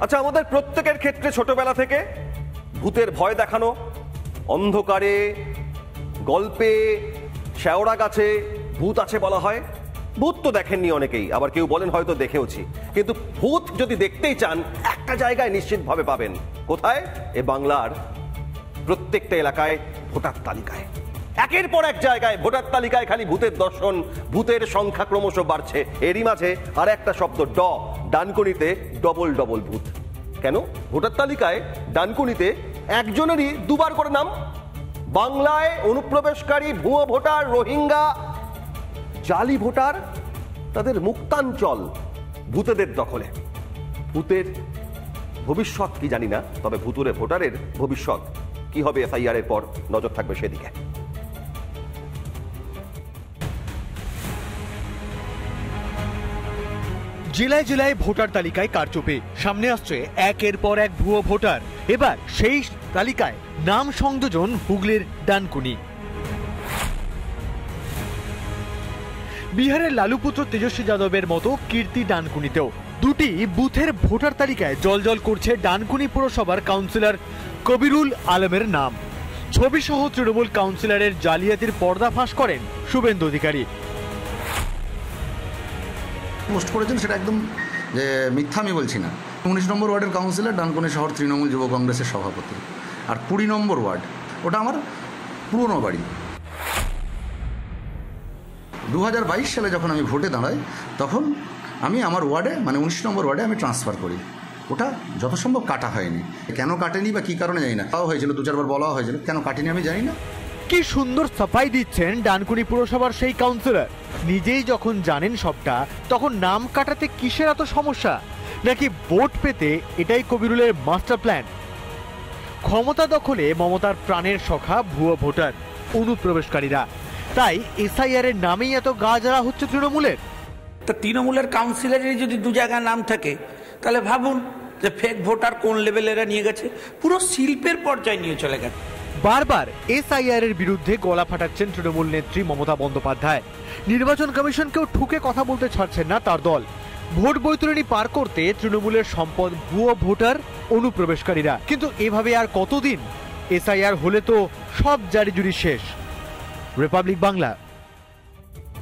আচ্ছা, আমাদের প্রত্যেকের ক্ষেত্রে ছোটবেলা থেকে ভূতের ভয় দেখানো, অন্ধকারে গল্পে শেওড়া গাছে ভূত আছে বলা হয়। ভূত তো দেখেননি অনেকেই, আবার কেউ বলেন হয়তো দেখেওছি, কিন্তু ভূত যদি দেখতেই চান একটা জায়গায় নিশ্চিতভাবে পাবেন। কোথায়? এ বাংলার প্রত্যেকটা এলাকায় ভোটার তালিকায়। একের পর এক জায়গায় ভোটার তালিকায় খালি ভূতের দর্শন, ভূতের সংখ্যা ক্রমশ বাড়ছে। এরই মাঝে আর একটা শব্দ ডানকুনিতে ডবল ডবল ভূত। কেন? ভোটার তালিকায় ডানকুনিতে একজনেরই দুবার করে নাম। বাংলায় অনুপ্রবেশকারী ভুয়ো ভোটার, রোহিঙ্গা, জালি ভোটার, তাদের মুক্তাঞ্চল ভূতেদের দখলে। ভূতের ভবিষ্যৎ কি জানি না, তবে ভুতুরে ভোটারের ভবিষ্যৎ কি হবে এসআইআর এর পর নজর থাকবে সেদিকে। জেলায় জেলায় ভোটার তালিকায় কারচুপি, সামনে আসছে একের পর এক ভুয়ো ভোটার। এবার সেই তালিকায় নাম সংযোজন হুগলির ডানকুনি। বিহারের লালুপুত্র তেজস্বী যাদবের মতো কীর্তি ডানকুনিতেও। দুটি বুথের ভোটার তালিকায় জলজল করছে ডানকুনি পুরসভার কাউন্সিলর কবিরুল আলমের নাম। ছবিসহ তৃণমূল কাউন্সিলরের জালিয়াতির পর্দাফাঁস করেন শুভেন্দু অধিকারী। পোস্ট করেছেন সেটা একদম যে মিথ্যা আমি বলছি না। 19 নম্বর ওয়ার্ডের কাউন্সিলর, ডানকুনি শহর তৃণমূল যুব কংগ্রেসের সভাপতি। আর 20 নম্বর ওয়ার্ড ওটা আমার পুরনো বাড়ি। 2022 সালে যখন আমি ভোটে দাঁড়াই তখন আমি আমার ওয়ার্ডে মানে 19 নম্বর ওয়ার্ডে আমি ট্রান্সফার করি। ওটা যথাসম্ভব কাটা হয়নি। কেন কাটেনি বা কী কারণে জানি না, তাও হয়েছিল, 2-4 বার বলা হয়েছিল, কেন কাটেনি আমি জানি না। কি সুন্দর সাফাই দিচ্ছেন ডানকুনি পুরসভার সেই কাউন্সিলর। নিজেই যখন জানেন সবটা, তখন নাম কাটাতে কিসের এত সমস্যা? নাকি ভোট পেতে এটাই কবিরুলের মাস্টার প্ল্যান? ক্ষমতা দখলে মমতার প্রাণের সখা ভুয়ো ভোটার, অনুপ্রবেশকারীরা। তাই এসআইআর এর নামেই এত গা জ্বালা হচ্ছে তৃণমূলের। তা তৃণমূলের কাউন্সিলরের যদি 2 জায়গায় নাম থাকে, তাহলে ভাবুন যে ফেক ভোটার কোন লেভেলেরা নিয়ে গেছে, পুরো শিল্পের পর্যায়ে নিয়ে চলে গেছে। বারবার এসআইআর এর বিরুদ্ধে গলা ফাটাচ্ছেন তৃণমূল নেত্রী মমতা বন্দ্যোপাধ্যায়। নির্বাচন কমিশনকেও ঠুকে কথা বলতে ছাড়ছেন না তার দল। ভোট বৈতরণী পার করতে তৃণমূলের সম্পদ ভুয়ো ভোটার, অনুপ্রবেশকারীরা। কিন্তু এভাবে আর কতদিন? এসআইআর হলে তো সব জারিজুরি শেষ। রিপাবলিক বাংলা।